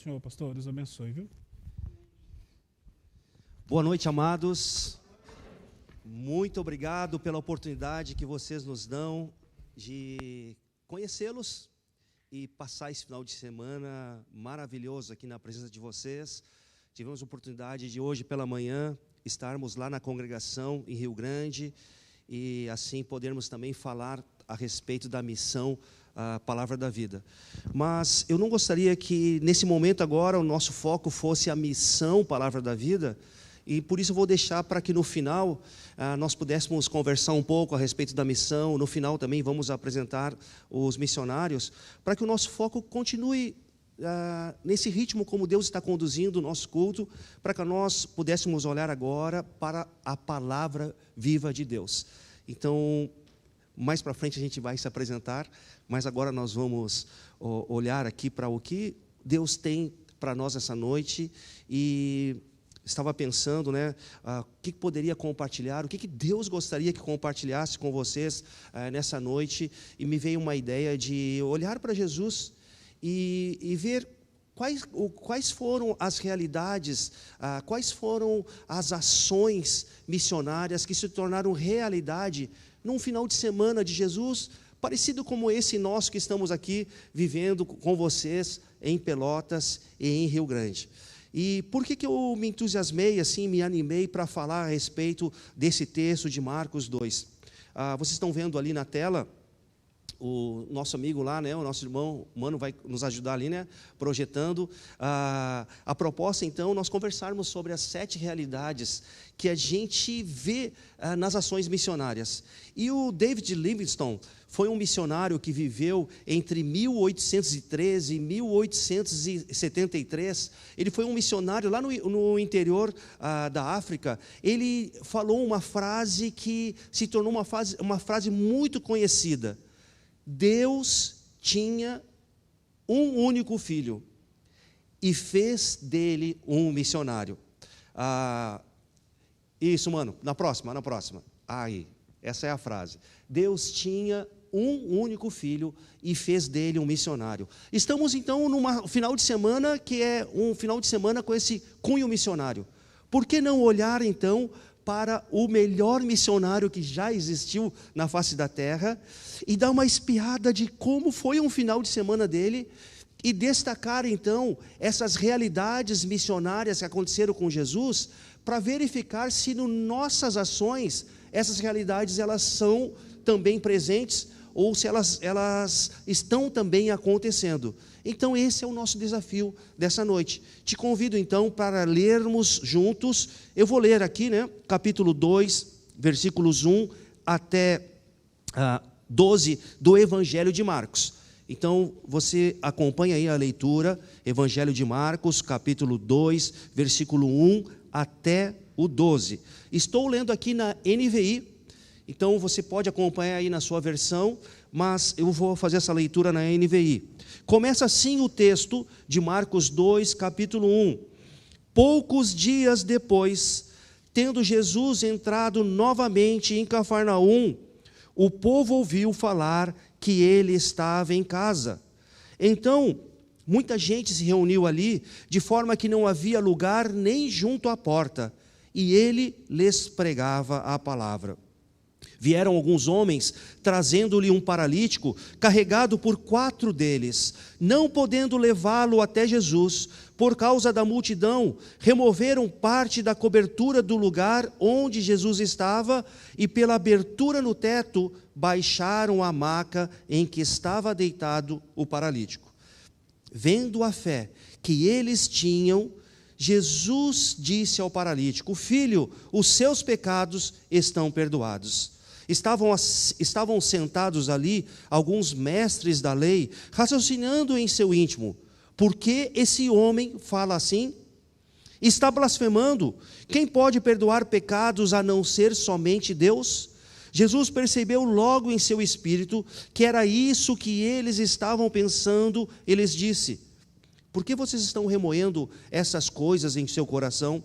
Senhor, pastor. Deus abençoe, viu? Boa noite, amados. Muito obrigado pela oportunidade que vocês nos dão de conhecê-los e passar esse final de semana maravilhoso aqui na presença de vocês. Tivemos a oportunidade de hoje pela manhã estarmos lá na congregação em Rio Grande e assim podermos também falar a respeito da missão, a Palavra da Vida. Mas eu não gostaria que nesse momento agora o nosso foco fosse a missão Palavra da Vida, e por isso eu vou deixar para que no final nós pudéssemos conversar um pouco a respeito da missão. No final também vamos apresentar os missionários, para que o nosso foco continue nesse ritmo como Deus está conduzindo o nosso culto, para que nós pudéssemos olhar agora para a palavra viva de Deus. Então, mais para frente a gente vai se apresentar, mas agora nós vamos olhar aqui para o que Deus tem para nós essa noite. E estava pensando, o que poderia compartilhar, o que Deus gostaria que compartilhasse com vocês nessa noite, e me veio uma ideia de olhar para Jesus e ver quais foram as realidades, quais foram as ações missionárias que se tornaram realidade num final de semana de Jesus, parecido como esse nosso que estamos aqui vivendo com vocês em Pelotas e em Rio Grande. E por que eu me entusiasmei, assim, me animei para falar a respeito desse texto de Marcos 2? Vocês estão vendo ali na tela o nosso amigo lá, o nosso irmão Mano vai nos ajudar ali, projetando. A proposta, então, nós conversarmos sobre as 7 realidades que a gente vê nas ações missionárias. E o David Livingstone foi um missionário que viveu entre 1813 e 1873. Ele foi um missionário lá no interior da África. Ele falou uma frase que se tornou uma frase muito conhecida: Deus tinha um único filho e fez dele um missionário. Isso, mano, na próxima. Aí, essa é a frase. Deus tinha um único filho e fez dele um missionário. Estamos, então, num final de semana que é um final de semana com esse cunho missionário. Por que não olhar, então, para o melhor missionário que já existiu na face da terra e dar uma espiada de como foi um final de semana dele e destacar, então, essas realidades missionárias que aconteceram com Jesus, para verificar se nas nossas ações essas realidades elas são também presentes ou se elas estão também acontecendo. Então esse é o nosso desafio dessa noite. Te convido então para lermos juntos. Eu vou ler aqui, capítulo 2, versículos 1 até 12 do Evangelho de Marcos. Então você acompanha aí a leitura, Evangelho de Marcos, capítulo 2, versículo 1 até o 12. Estou lendo aqui na NVI, então você pode acompanhar aí na sua versão, mas eu vou fazer essa leitura na NVI. Começa assim o texto de Marcos 2, capítulo 1. Poucos dias depois, tendo Jesus entrado novamente em Cafarnaum, o povo ouviu falar que ele estava em casa. Então, muita gente se reuniu ali, de forma que não havia lugar nem junto à porta, e ele lhes pregava a palavra. Vieram alguns homens, trazendo-lhe um paralítico, carregado por 4 deles. Não podendo levá-lo até Jesus, por causa da multidão, removeram parte da cobertura do lugar onde Jesus estava, e pela abertura no teto, baixaram a maca em que estava deitado o paralítico. Vendo a fé que eles tinham, Jesus disse ao paralítico: Filho, os seus pecados estão perdoados. Estavam sentados ali alguns mestres da lei, raciocinando em seu íntimo: por que esse homem fala assim? Está blasfemando. Quem pode perdoar pecados a não ser somente Deus? Jesus percebeu logo em seu espírito que era isso que eles estavam pensando. Ele lhes disse: por que vocês estão remoendo essas coisas em seu coração?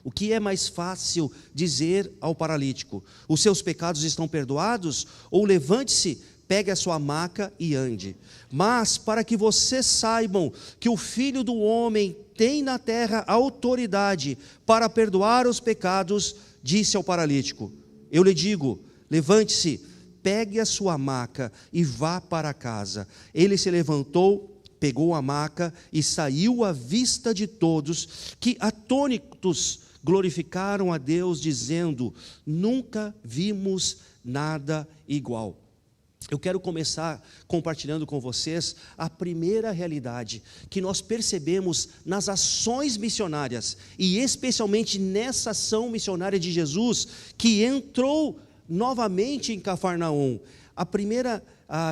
O que é mais fácil dizer ao paralítico: os seus pecados estão perdoados? Ou levante-se, pegue a sua maca e ande. Mas para que vocês saibam que o Filho do Homem tem na terra autoridade para perdoar os pecados, disse ao paralítico: eu lhe digo, levante-se, pegue a sua maca e vá para casa. Ele se levantou, pegou a maca e saiu à vista de todos, que atônitos glorificaram a Deus, dizendo: nunca vimos nada igual. Eu quero começar compartilhando com vocês a primeira realidade que nós percebemos nas ações missionárias, e especialmente nessa ação missionária de Jesus, que entrou novamente em Cafarnaum. A primeira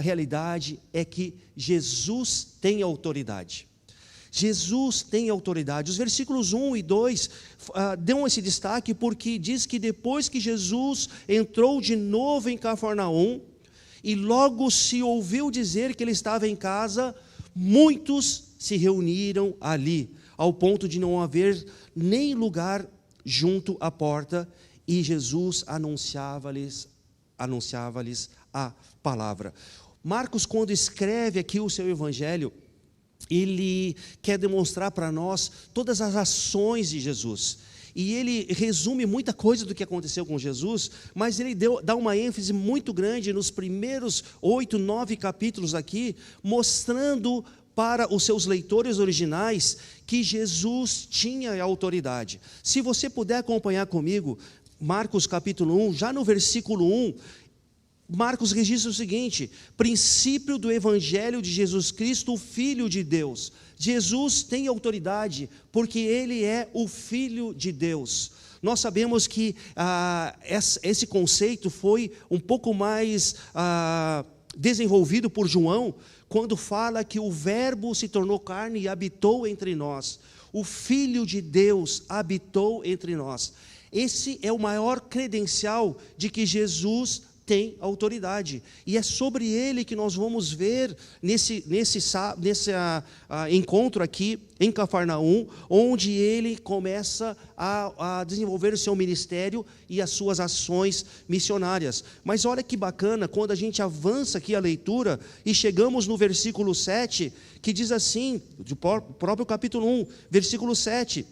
realidade é que Jesus tem autoridade. Jesus tem autoridade. Os versículos 1 e 2 dão esse destaque porque diz que depois que Jesus entrou de novo em Cafarnaum, e logo se ouviu dizer que ele estava em casa, muitos se reuniram ali, ao ponto de não haver nem lugar junto à porta, e Jesus anunciava-lhes a palavra. Marcos, quando escreve aqui o seu evangelho, ele quer demonstrar para nós todas as ações de Jesus. E ele resume muita coisa do que aconteceu com Jesus, mas ele dá uma ênfase muito grande nos primeiros 8, 9 capítulos aqui, mostrando para os seus leitores originais que Jesus tinha autoridade. Se você puder acompanhar comigo, Marcos capítulo 1, já no versículo 1, Marcos registra o seguinte: princípio do evangelho de Jesus Cristo, o Filho de Deus. Jesus tem autoridade porque ele é o Filho de Deus. Nós sabemos que esse conceito foi um pouco mais desenvolvido por João, quando fala que o Verbo se tornou carne e habitou entre nós. O Filho de Deus habitou entre nós. Esse é o maior credencial de que Jesus tem autoridade, e é sobre ele que nós vamos ver nesse encontro aqui em Cafarnaum, onde ele começa a desenvolver o seu ministério e as suas ações missionárias. Mas olha que bacana, quando a gente avança aqui a leitura e chegamos no versículo 7, que diz assim, do próprio capítulo 1, versículo 7: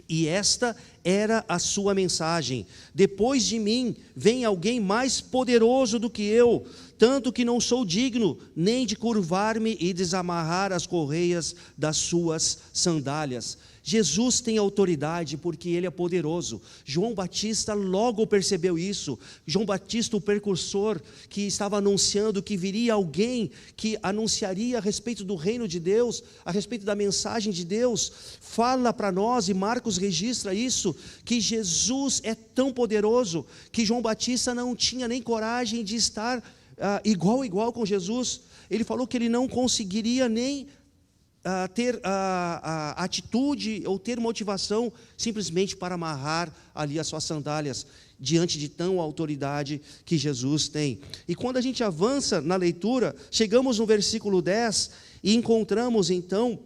e esta era a sua mensagem: depois de mim vem alguém mais poderoso do que eu, tanto que não sou digno nem de curvar-me e desamarrar as correias das suas sandálias. Jesus tem autoridade porque ele é poderoso. João Batista logo percebeu isso. João Batista, o precursor, que estava anunciando que viria alguém que anunciaria a respeito do reino de Deus, a respeito da mensagem de Deus, fala para nós, e Marcos registra isso, que Jesus é tão poderoso que João Batista não tinha nem coragem de estar igual com Jesus. Ele falou que ele não conseguiria nem ter a atitude ou ter motivação simplesmente para amarrar ali as suas sandálias, diante de tão autoridade que Jesus tem. E quando a gente avança na leitura, chegamos no versículo 10 e encontramos então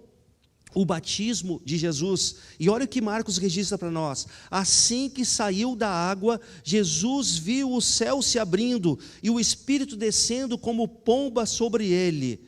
o batismo de Jesus. E olha o que Marcos registra para nós: assim que saiu da água, Jesus viu o céu se abrindo e o Espírito descendo como pomba sobre ele.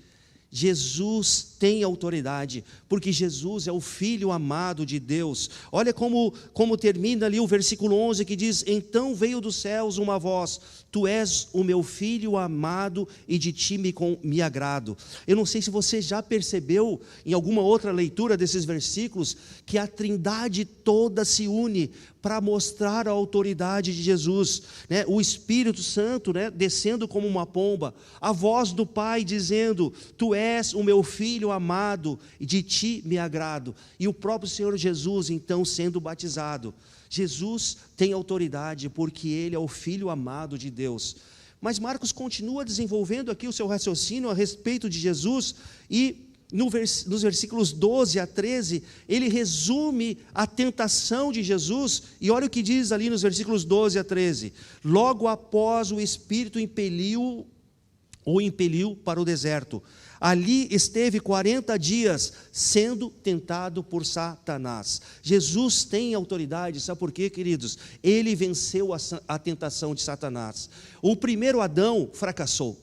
Jesus tem autoridade, porque Jesus é o Filho amado de Deus. Olha como termina ali o versículo 11, que diz: então veio dos céus uma voz: tu és o meu Filho amado e de ti me agrado. Eu não sei se você já percebeu em alguma outra leitura desses versículos que a Trindade toda se une para mostrar a autoridade de Jesus, né? O Espírito Santo, né, descendo como uma pomba, a voz do Pai dizendo: tu és o meu Filho amado e de ti me agrado, e o próprio Senhor Jesus então sendo batizado. Jesus tem autoridade porque ele é o Filho amado de Deus. Mas Marcos continua desenvolvendo aqui o seu raciocínio a respeito de Jesus, e nos versículos 12 a 13, ele resume a tentação de Jesus, e olha o que diz ali nos versículos 12 a 13: logo após o Espírito impeliu para o deserto. Ali esteve 40 dias sendo tentado por Satanás. Jesus tem autoridade, sabe por quê, queridos? Ele venceu a tentação de Satanás. O primeiro Adão fracassou.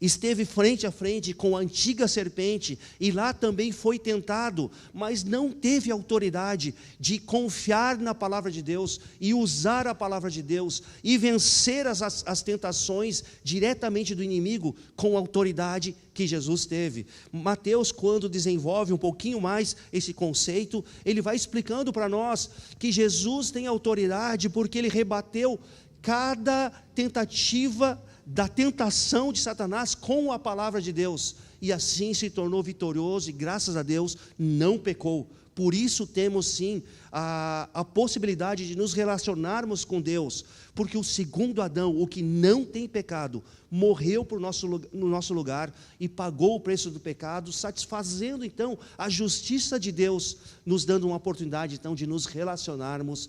esteve frente a frente com a antiga serpente, e lá também foi tentado, mas não teve autoridade de confiar na palavra de Deus, e usar a palavra de Deus, e vencer as tentações diretamente do inimigo, com a autoridade que Jesus teve. Mateus, quando desenvolve um pouquinho mais esse conceito, ele vai explicando para nós, que Jesus tem autoridade, porque ele rebateu cada tentativa da tentação de Satanás com a palavra de Deus, e assim se tornou vitorioso, e graças a Deus não pecou. Por isso temos sim a possibilidade de nos relacionarmos com Deus, porque o segundo Adão, o que não tem pecado, morreu no nosso lugar, e pagou o preço do pecado, satisfazendo então a justiça de Deus, nos dando uma oportunidade então de nos relacionarmos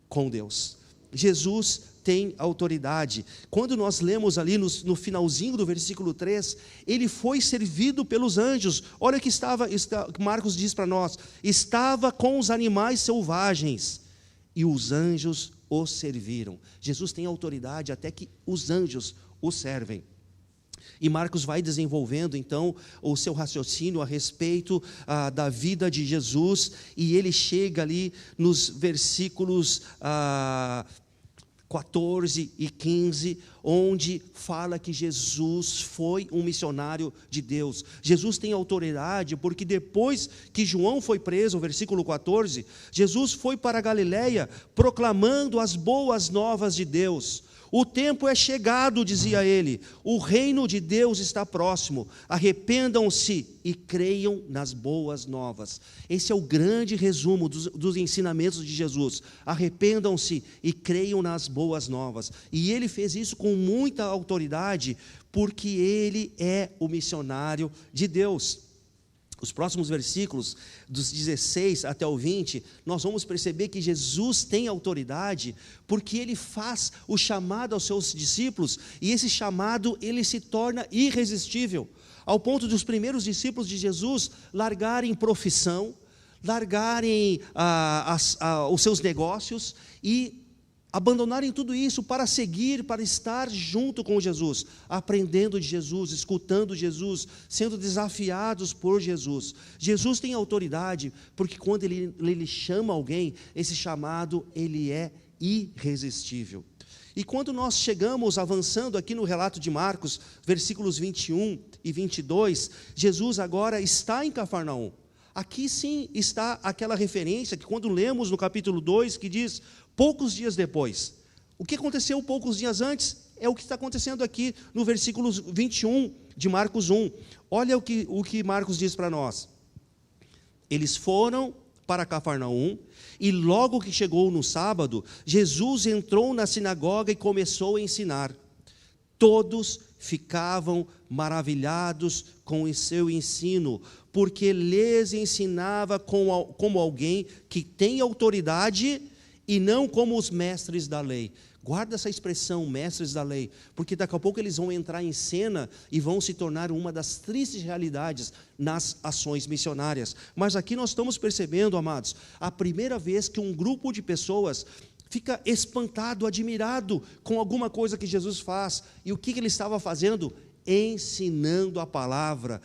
com Deus. Jesus tem autoridade. Quando nós lemos ali no finalzinho do versículo 3, ele foi servido pelos anjos. Olha o que Marcos diz para nós: estava com os animais selvagens, e os anjos o serviram. Jesus tem autoridade até que os anjos o servem. E Marcos vai desenvolvendo então o seu raciocínio a respeito da vida de Jesus, e ele chega ali nos versículos 14 e 15, onde fala que Jesus foi um missionário de Deus. Jesus tem autoridade, porque depois que João foi preso, versículo 14, Jesus foi para a Galileia, proclamando as boas novas de Deus. O tempo é chegado, dizia ele, o reino de Deus está próximo, arrependam-se e creiam nas boas novas. Esse é o grande resumo dos ensinamentos de Jesus: arrependam-se e creiam nas boas novas. E ele fez isso com muita autoridade, porque ele é o missionário de Deus. Os próximos versículos, dos 16 até o 20, nós vamos perceber que Jesus tem autoridade, porque ele faz o chamado aos seus discípulos, e esse chamado ele se torna irresistível, ao ponto dos primeiros discípulos de Jesus largarem profissão, largarem os seus negócios, e abandonarem tudo isso para seguir, para estar junto com Jesus, aprendendo de Jesus, escutando Jesus, sendo desafiados por Jesus. Jesus tem autoridade, porque quando ele chama alguém, esse chamado ele é irresistível. E quando nós chegamos avançando aqui no relato de Marcos, versículos 21 e 22, Jesus agora está em Cafarnaum. Aqui sim está aquela referência que quando lemos no capítulo 2, que diz: poucos dias depois. O que aconteceu poucos dias antes é o que está acontecendo aqui no versículo 21 de Marcos 1. Olha o que Marcos diz para nós. Eles foram para Cafarnaum, e logo que chegou no sábado, Jesus entrou na sinagoga e começou a ensinar. Todos ficavam maravilhados com o seu ensino, porque lhes ensinava como alguém que tem autoridade, e não como os mestres da lei. Guarda essa expressão, mestres da lei, porque daqui a pouco eles vão entrar em cena e vão se tornar uma das tristes realidades nas ações missionárias. Mas aqui nós estamos percebendo, amados, a primeira vez que um grupo de pessoas fica espantado, admirado com alguma coisa que Jesus faz. E o que ele estava fazendo? Ensinando a palavra,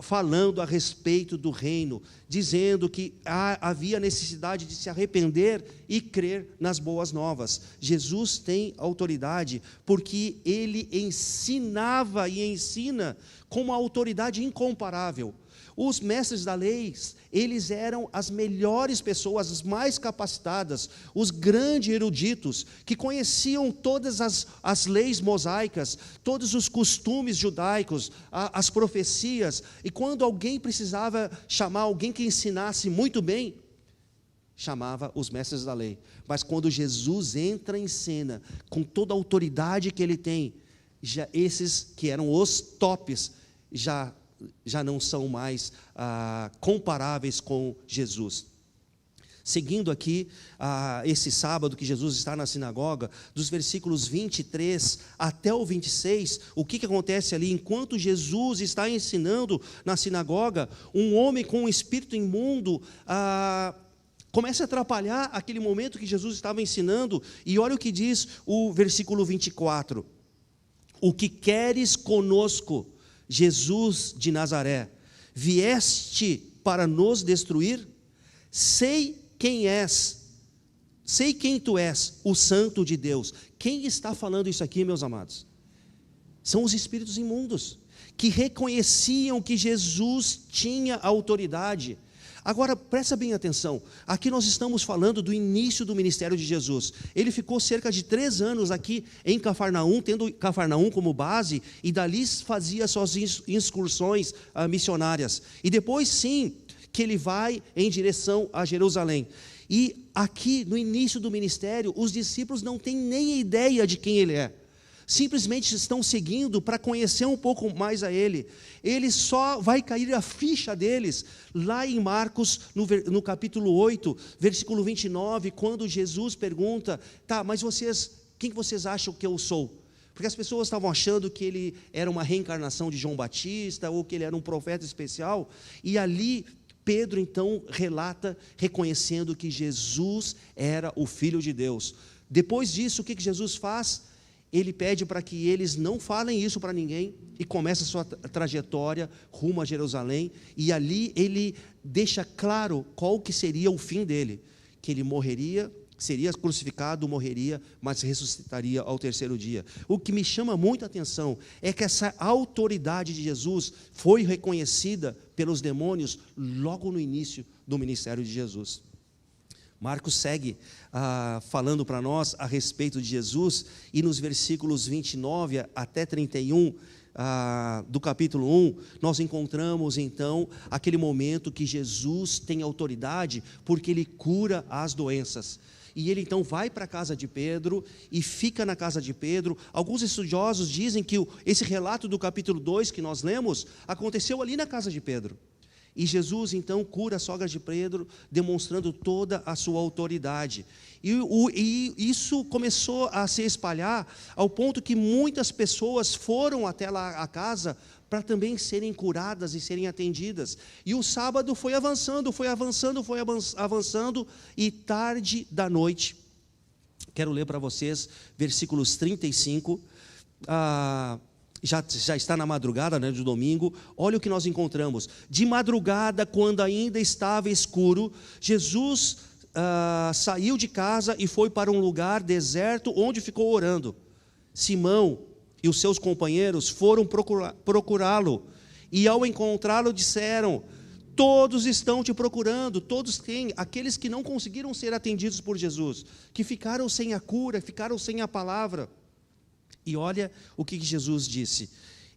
falando a respeito do reino, dizendo que havia necessidade de se arrepender e crer nas boas novas. Jesus tem autoridade, porque ele ensinava e ensina com uma autoridade incomparável. Os mestres da lei, eles eram as melhores pessoas, as mais capacitadas, os grandes eruditos, que conheciam todas as leis mosaicas, todos os costumes judaicos, as profecias, e quando alguém precisava chamar alguém que ensinasse muito bem, chamava os mestres da lei. Mas quando Jesus entra em cena, com toda a autoridade que ele tem, esses que eram os tops, já não são mais comparáveis com Jesus. Seguindo aqui, esse sábado que Jesus está na sinagoga, dos versículos 23 até o 26, o que acontece ali? Enquanto Jesus está ensinando na sinagoga, um homem com um espírito imundo começa a atrapalhar aquele momento que Jesus estava ensinando, e olha o que diz o versículo 24. O que queres conosco, Jesus de Nazaré? Vieste para nos destruir? Sei quem tu és, o Santo de Deus. Quem está falando isso aqui, meus amados? São os espíritos imundos, que reconheciam que Jesus tinha autoridade. Agora, presta bem atenção, aqui nós estamos falando do início do ministério de Jesus. Ele ficou cerca de 3 anos aqui em Cafarnaum, tendo Cafarnaum como base, e dali fazia suas excursões missionárias. E depois sim, que ele vai em direção a Jerusalém. E aqui, no início do ministério, os discípulos não têm nem ideia de quem ele é. Simplesmente estão seguindo para conhecer um pouco mais a ele. Ele só vai cair a ficha deles lá em Marcos, no capítulo 8, versículo 29, quando Jesus pergunta: tá, mas quem vocês acham que eu sou? Porque as pessoas estavam achando que ele era uma reencarnação de João Batista, ou que ele era um profeta especial, e ali Pedro então relata, reconhecendo que Jesus era o Filho de Deus. Depois disso, o que Jesus faz? Ele pede para que eles não falem isso para ninguém, e começa a sua trajetória rumo a Jerusalém, e ali ele deixa claro qual que seria o fim dele, que ele morreria, seria crucificado, morreria, mas ressuscitaria ao 3º dia. O que me chama muita atenção é que essa autoridade de Jesus foi reconhecida pelos demônios logo no início do ministério de Jesus. Marcos segue falando para nós a respeito de Jesus, e nos versículos 29 até 31 do capítulo 1, nós encontramos então aquele momento que Jesus tem autoridade, porque ele cura as doenças. E ele então vai para a casa de Pedro e fica na casa de Pedro. Alguns estudiosos dizem que esse relato do capítulo 2 que nós lemos aconteceu ali na casa de Pedro. E Jesus então cura a sogra de Pedro, demonstrando toda a sua autoridade. E isso começou a se espalhar ao ponto que muitas pessoas foram até lá a casa para também serem curadas e serem atendidas. E o sábado foi avançando, e tarde da noite, quero ler para vocês versículos 35, já está na madrugada, né, de domingo. Olha o que nós encontramos: de madrugada, quando ainda estava escuro, Jesus saiu de casa e foi para um lugar deserto, onde ficou orando. Simão e os seus companheiros foram procurá-lo, e ao encontrá-lo disseram: todos estão te procurando. Todos quem? Aqueles que não conseguiram ser atendidos por Jesus, que ficaram sem a cura, ficaram sem a palavra. E olha o que Jesus disse.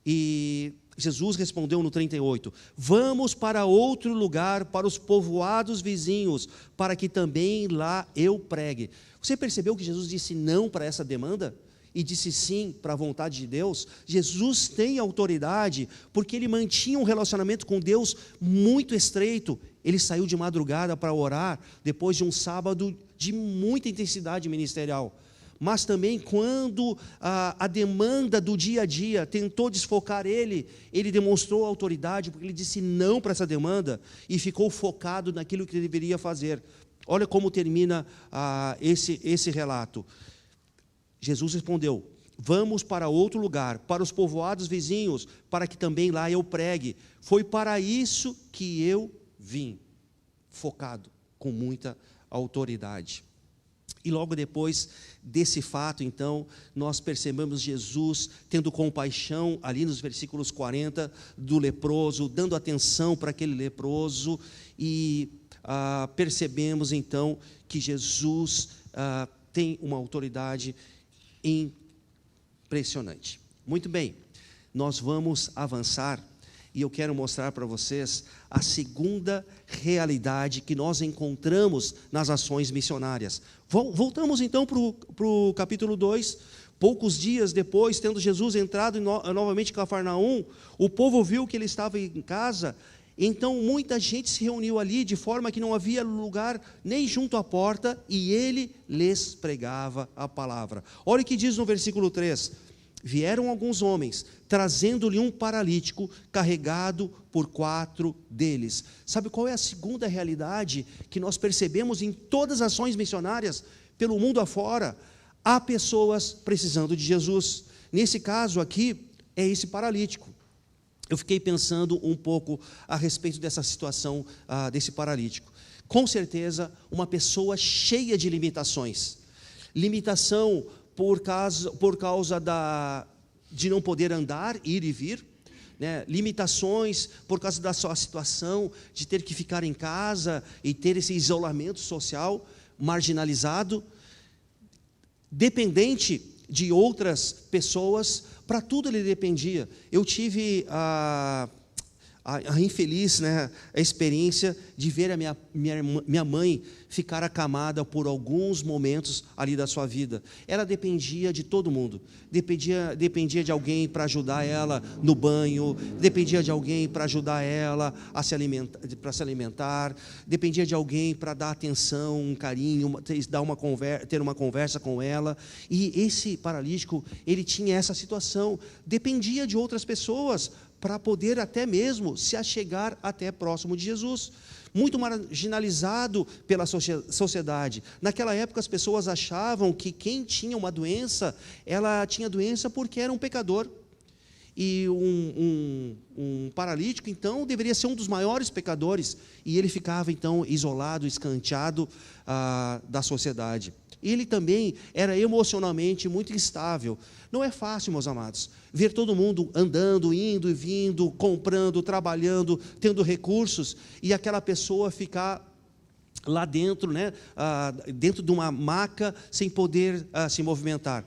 E Jesus respondeu no 38: vamos para outro lugar, para os povoados vizinhos, para que também lá eu pregue. Você percebeu que Jesus disse não para essa demanda? E disse sim para a vontade de Deus? Jesus tem autoridade, porque ele mantinha um relacionamento com Deus muito estreito. Ele saiu de madrugada para orar, depois de um sábado de muita intensidade ministerial. Mas também quando a demanda do dia a dia tentou desfocar ele demonstrou autoridade, porque ele disse não para essa demanda, e ficou focado naquilo que ele deveria fazer. Olha como termina esse relato. Jesus respondeu: vamos para outro lugar, para os povoados vizinhos, para que também lá eu pregue. Foi para isso que eu vim, focado, com muita autoridade. E logo depois desse fato, então, nós percebemos Jesus tendo compaixão, ali nos versículos 40, do leproso, dando atenção para aquele leproso, e percebemos então que Jesus tem uma autoridade impressionante. Muito bem, nós vamos avançar, e eu quero mostrar para vocês a segunda realidade que nós encontramos nas ações missionárias. Voltamos então para o capítulo 2. Poucos dias depois, tendo Jesus entrado novamente em Cafarnaum, o povo viu que ele estava em casa. Então muita gente se reuniu ali, de forma que não havia lugar nem junto à porta, e ele lhes pregava a palavra. Olha o que diz no versículo 3: vieram alguns homens, trazendo-lhe um paralítico, carregado por 4 deles. Sabe qual é a segunda realidade que nós percebemos em todas as ações missionárias pelo mundo afora? Há pessoas precisando de Jesus. Nesse caso aqui, é esse paralítico. Eu fiquei pensando um pouco a respeito dessa situação desse paralítico. Com certeza, uma pessoa cheia de limitações. Limitação por causa de não poder andar, ir e vir, né? Limitações por causa da sua situação de ter que ficar em casa e ter esse isolamento social, marginalizado, dependente de outras pessoas. Para tudo ele dependia. Eu tive a infeliz, né, a experiência de ver a minha mãe ficar acamada por alguns momentos ali da sua vida. Ela dependia de todo mundo, dependia de alguém para ajudar ela no banho, dependia de alguém para ajudar ela a se alimentar, dependia de alguém para dar atenção, um carinho, ter uma conversa com ela. E esse paralítico, ele tinha essa situação, dependia de outras pessoas para poder até mesmo se achegar até próximo de Jesus. Muito marginalizado pela sociedade. Naquela época as pessoas achavam que quem tinha uma doença, ela tinha doença porque era um pecador. E um paralítico, então, deveria ser um dos maiores pecadores. E ele ficava, então, isolado, escanteado da sociedade. Ele também era emocionalmente muito instável. Não é fácil, meus amados, ver todo mundo andando, indo e vindo, comprando, trabalhando, tendo recursos, e aquela pessoa ficar lá dentro, né, dentro de uma maca, sem poder se movimentar.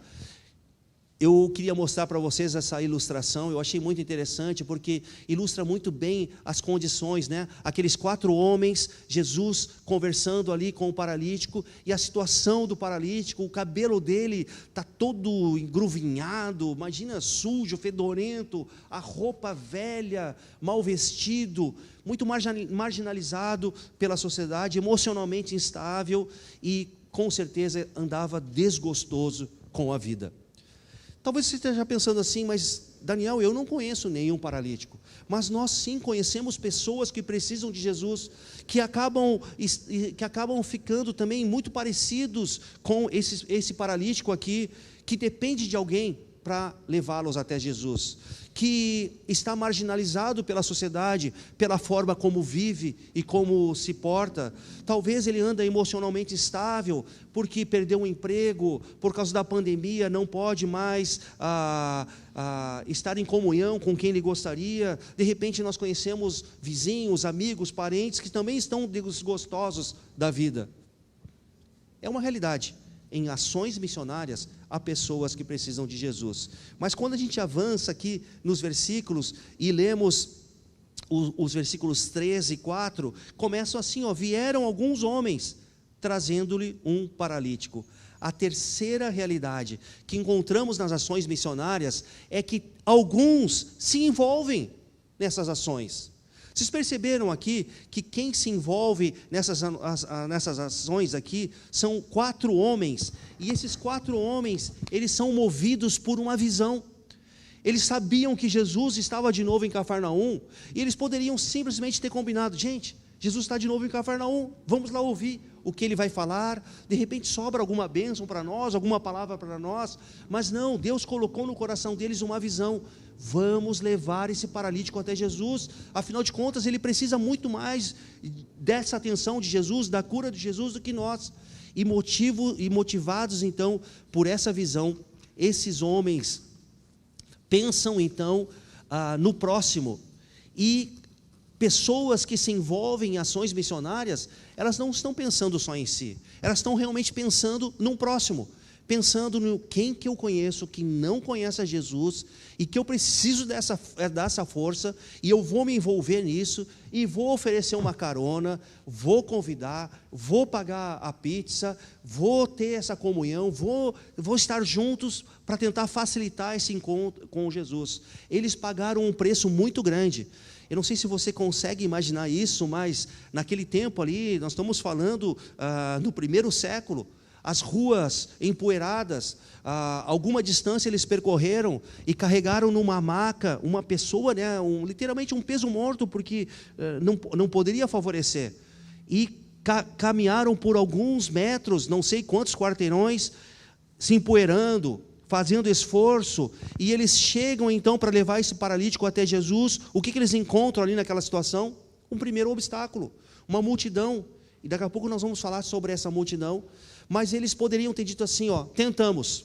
Eu queria mostrar para vocês essa ilustração. Eu achei muito interessante, porque ilustra muito bem as condições, né? Aqueles 4 homens, Jesus conversando ali com o paralítico, e a situação do paralítico, o cabelo dele está todo engruvinhado, imagina, sujo, fedorento, a roupa velha, mal vestido, muito marginalizado pela sociedade, emocionalmente instável, e com certeza andava desgostoso com a vida. Talvez você esteja pensando assim, mas Daniel, eu não conheço nenhum paralítico. Mas nós sim conhecemos pessoas que precisam de Jesus, que acabam ficando também muito parecidos com esse paralítico aqui, que depende de alguém para levá-los até Jesus, que está marginalizado pela sociedade, pela forma como vive e como se porta. Talvez ele anda emocionalmente instável, porque perdeu um emprego, por causa da pandemia, não pode mais estar em comunhão com quem ele gostaria. De repente nós conhecemos vizinhos, amigos, parentes, que também estão desgostosos da vida. É uma realidade. Em ações missionárias, há pessoas que precisam de Jesus. Mas quando a gente avança aqui nos versículos e lemos os versículos 13 e 4, começam assim, vieram alguns homens trazendo-lhe um paralítico. A terceira realidade que encontramos nas ações missionárias é que alguns se envolvem nessas ações. Vocês perceberam aqui que quem se envolve nessas ações aqui são 4 homens, e esses 4 homens, eles são movidos por uma visão. Eles sabiam que Jesus estava de novo em Cafarnaum, e eles poderiam simplesmente ter combinado: gente, Jesus está de novo em Cafarnaum, vamos lá ouvir o que ele vai falar. De repente sobra alguma bênção para nós, alguma palavra para nós, mas não, Deus colocou no coração deles uma visão: vamos levar esse paralítico até Jesus. Afinal de contas, ele precisa muito mais dessa atenção de Jesus, da cura de Jesus, do que nós. E motivados então por essa visão, esses homens pensam então no próximo. E pessoas que se envolvem em ações missionárias, elas não estão pensando só em si, elas estão realmente pensando no próximo, pensando no quem que eu conheço que não conhece a Jesus, e que eu preciso dessa força, e eu vou me envolver nisso, e vou oferecer uma carona, vou convidar, vou pagar a pizza, vou ter essa comunhão, vou estar juntos para tentar facilitar esse encontro com Jesus. Eles pagaram um preço muito grande. Eu não sei se você consegue imaginar isso, mas naquele tempo ali, nós estamos falando no 1º século, as ruas empoeiradas, alguma distância eles percorreram e carregaram numa maca uma pessoa, né, literalmente um peso morto, porque não poderia favorecer, e caminharam por alguns metros, não sei quantos quarteirões, se empoeirando, fazendo esforço, e eles chegam então para levar esse paralítico até Jesus. O que eles encontram ali naquela situação? Um primeiro obstáculo, uma multidão, e daqui a pouco nós vamos falar sobre essa multidão, mas eles poderiam ter dito assim, tentamos,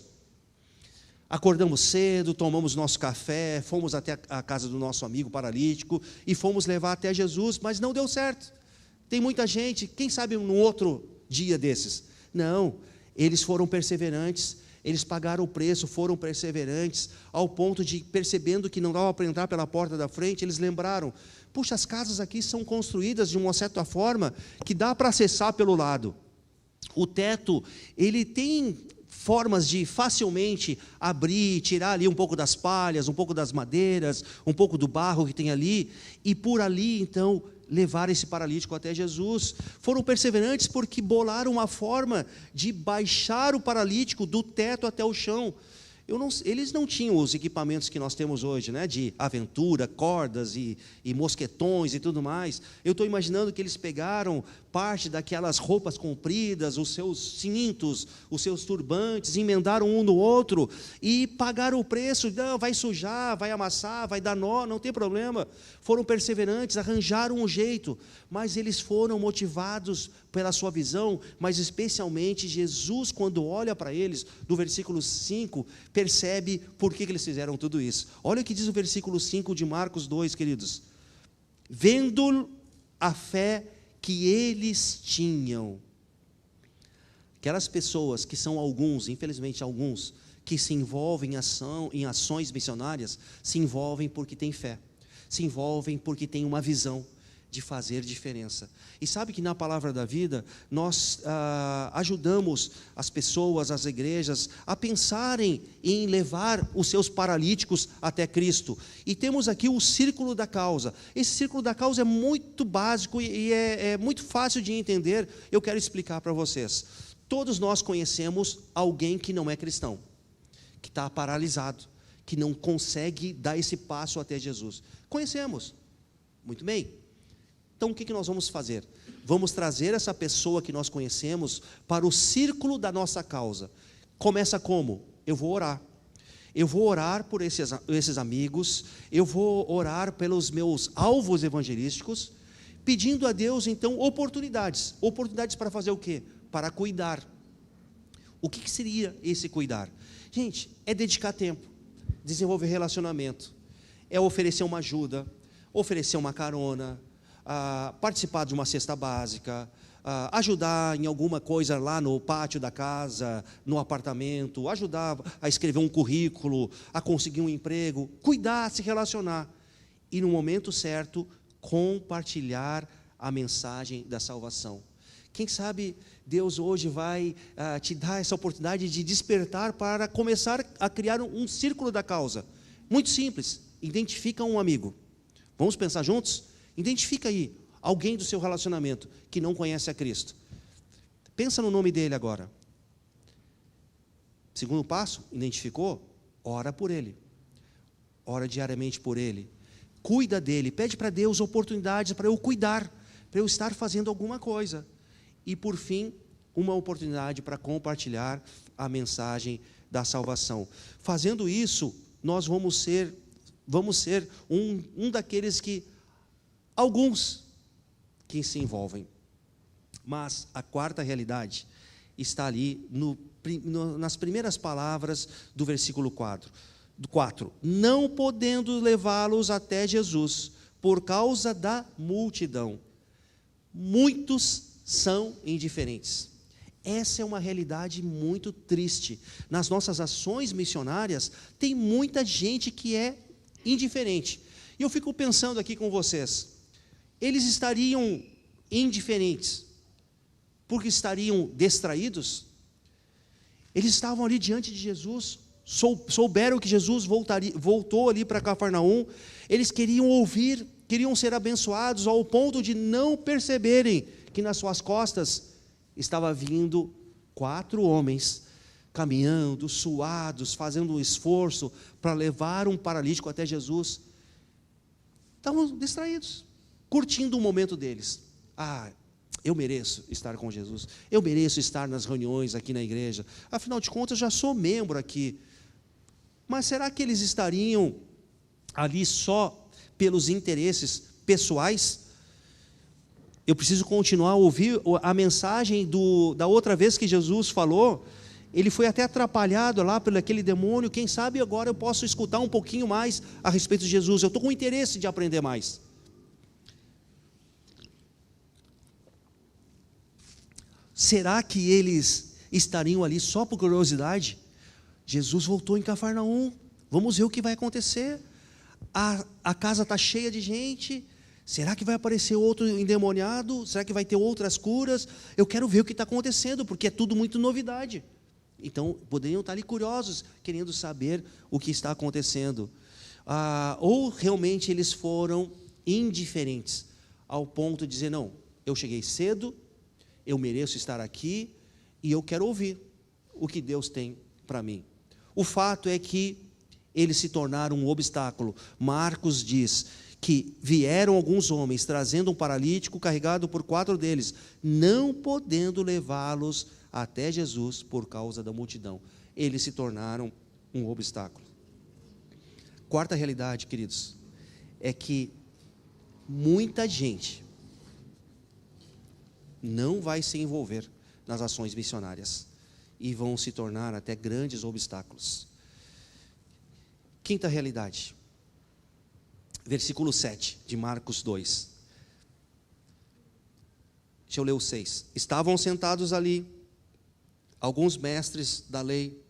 acordamos cedo, tomamos nosso café, fomos até a casa do nosso amigo paralítico, e fomos levar até Jesus, mas não deu certo, tem muita gente, quem sabe num outro dia desses? Não, eles foram perseverantes, eles pagaram o preço, foram perseverantes, ao ponto de, percebendo que não dava para entrar pela porta da frente, eles lembraram, puxa, as casas aqui são construídas de uma certa forma, que dá para acessar pelo lado, o teto, ele tem formas de facilmente abrir, tirar ali um pouco das palhas, um pouco das madeiras, um pouco do barro que tem ali, e por ali então levar esse paralítico até Jesus. Foram perseverantes porque bolaram uma forma de baixar o paralítico do teto até o chão. Eles não tinham os equipamentos que nós temos hoje, né, de aventura, cordas e mosquetões e tudo mais. Eu estou imaginando que eles pegaram parte daquelas roupas compridas, os seus cintos, os seus turbantes, emendaram um no outro e pagaram o preço. Não, vai sujar, vai amassar, vai dar nó, não tem problema. Foram perseverantes, arranjaram um jeito, mas eles foram motivados pela sua visão, mas especialmente Jesus, quando olha para eles, no versículo 5, percebe por que eles fizeram tudo isso. Olha o que diz o versículo 5 de Marcos 2, queridos. Vendo a fé que eles tinham. Aquelas pessoas que são alguns, infelizmente alguns, que se envolvem em ações missionárias, se envolvem porque têm fé, se envolvem porque têm uma visão de fazer diferença. E sabe que na Palavra da Vida, nós ajudamos as pessoas, as igrejas, a pensarem em levar os seus paralíticos até Cristo. E temos aqui o círculo da causa. Esse círculo da causa é muito básico e é muito fácil de entender. Eu quero explicar para vocês. Todos nós conhecemos alguém que não é cristão, que está paralisado, que não consegue dar esse passo até Jesus. Conhecemos. Muito bem. Então, o que nós vamos fazer? Vamos trazer essa pessoa que nós conhecemos para o círculo da nossa causa. Começa como? Eu vou orar. Eu vou orar por esses amigos, eu vou orar pelos meus alvos evangelísticos, pedindo a Deus, então, oportunidades. Oportunidades para fazer o quê? Para cuidar. O que seria esse cuidar? Gente, é dedicar tempo, desenvolver relacionamento, é oferecer uma ajuda, oferecer uma carona, participar de uma cesta básica, ajudar em alguma coisa lá no pátio da casa, no apartamento, ajudar a escrever um currículo, a conseguir um emprego, cuidar, se relacionar. E no momento certo, compartilhar a mensagem da salvação. Quem sabe Deus hoje vai te dar essa oportunidade de despertar para começar a criar um círculo da causa. Muito simples, identifica um amigo. Vamos pensar juntos? Identifica aí alguém do seu relacionamento que não conhece a Cristo. Pensa no nome dele agora. Segundo passo, identificou? Ora por ele. Ora diariamente por ele. Cuida dele. Pede para Deus oportunidades para eu cuidar, para eu estar fazendo alguma coisa. E por fim, uma oportunidade para compartilhar a mensagem da salvação. Fazendo isso, nós vamos ser um daqueles que alguns que se envolvem. Mas a quarta realidade está ali nas primeiras palavras do versículo 4. Não podendo levá-los até Jesus, por causa da multidão. Muitos são indiferentes. Essa é uma realidade muito triste. Nas nossas ações missionárias, tem muita gente que é indiferente. E eu fico pensando aqui com vocês, eles estariam indiferentes porque estariam distraídos? Eles estavam ali diante de Jesus, souberam que Jesus voltou ali para Cafarnaum, eles queriam ouvir, queriam ser abençoados ao ponto de não perceberem que nas suas costas estava vindo 4 homens, caminhando, suados, fazendo um esforço para levar um paralítico até Jesus. Estavam distraídos, curtindo o momento deles. Eu mereço estar com Jesus, eu mereço estar nas reuniões aqui na igreja, afinal de contas já sou membro aqui, Mas será que eles estariam ali só pelos interesses pessoais? Eu preciso continuar a ouvir a mensagem da outra vez que Jesus falou. Ele foi até atrapalhado lá por aquele demônio. Quem sabe agora eu posso escutar um pouquinho mais a respeito de Jesus. Eu estou com interesse de aprender mais. Será que eles estariam ali só por curiosidade? Jesus voltou em Cafarnaum. Vamos ver o que vai acontecer. A casa está cheia de gente. Será que vai aparecer outro endemoniado? Será que vai ter outras curas? Eu quero ver o que está acontecendo, porque é tudo muito novidade. Então, poderiam estar ali curiosos, querendo saber o que está acontecendo. Ou realmente eles foram indiferentes, ao ponto de dizer, não, eu cheguei cedo, eu mereço estar aqui, e eu quero ouvir o que Deus tem para mim. O fato é que eles se tornaram um obstáculo. Marcos diz que vieram alguns homens, trazendo um paralítico carregado por 4 deles, não podendo levá-los até Jesus por causa da multidão. Eles se tornaram um obstáculo. Quarta realidade, queridos, é que muita gente não vai se envolver nas ações missionárias e vão se tornar até grandes obstáculos. Quinta realidade, versículo 7 de Marcos 2. Deixa eu ler o 6. Estavam sentados ali alguns mestres da lei,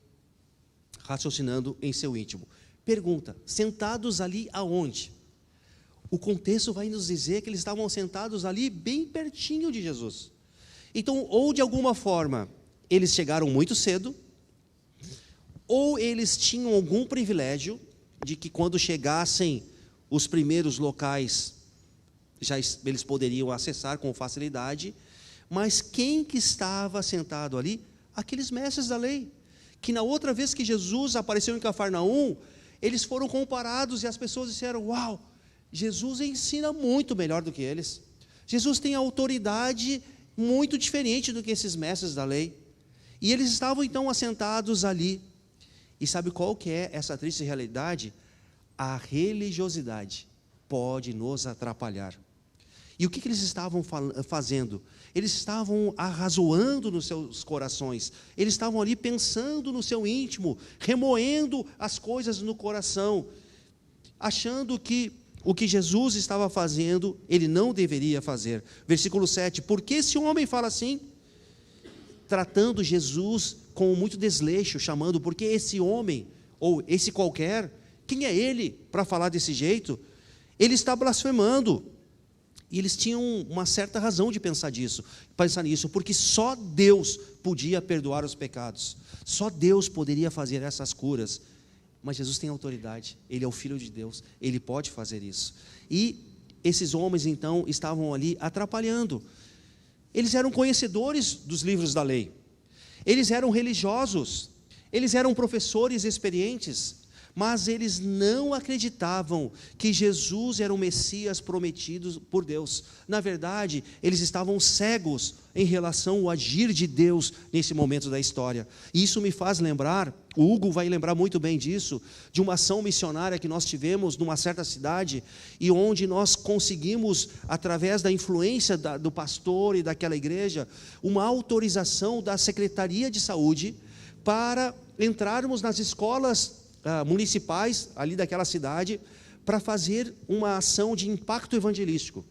raciocinando em seu íntimo. Pergunta, sentados ali aonde? O contexto vai nos dizer que eles estavam sentados ali bem pertinho de Jesus. Então, ou de alguma forma, eles chegaram muito cedo, ou eles tinham algum privilégio de que quando chegassem os primeiros locais, eles poderiam acessar com facilidade. Mas quem que estava sentado ali? Aqueles mestres da lei, que na outra vez que Jesus apareceu em Cafarnaum, eles foram comparados e as pessoas disseram, uau, Jesus ensina muito melhor do que eles. Jesus tem autoridade muito diferente do que esses mestres da lei. E eles estavam então assentados ali. E sabe qual que é essa triste realidade? A religiosidade pode nos atrapalhar. E o que eles estavam fazendo? Eles estavam arrazoando nos seus corações. Eles estavam ali pensando no seu íntimo, remoendo as coisas no coração, achando que o que Jesus estava fazendo, ele não deveria fazer. Versículo 7, por que esse homem fala assim? Tratando Jesus com muito desleixo, chamando, porque esse homem, ou esse qualquer, quem é ele para falar desse jeito? Ele está blasfemando. E eles tinham uma certa razão de pensar nisso, porque só Deus podia perdoar os pecados, só Deus poderia fazer essas curas. Mas Jesus tem autoridade, Ele é o Filho de Deus, Ele pode fazer isso. E esses homens então estavam ali atrapalhando. Eles eram conhecedores dos livros da lei, eles eram religiosos, eles eram professores experientes, mas eles não acreditavam que Jesus era o Messias prometido por Deus. Na verdade, eles estavam cegos em relação ao agir de Deus nesse momento da história. E isso me faz lembrar, o Hugo vai lembrar muito bem disso, de uma ação missionária que nós tivemos numa certa cidade, e onde nós conseguimos, através da influência do pastor e daquela igreja, uma autorização da Secretaria de Saúde para entrarmos nas escolas municipais ali daquela cidade, para fazer uma ação de impacto evangelístico.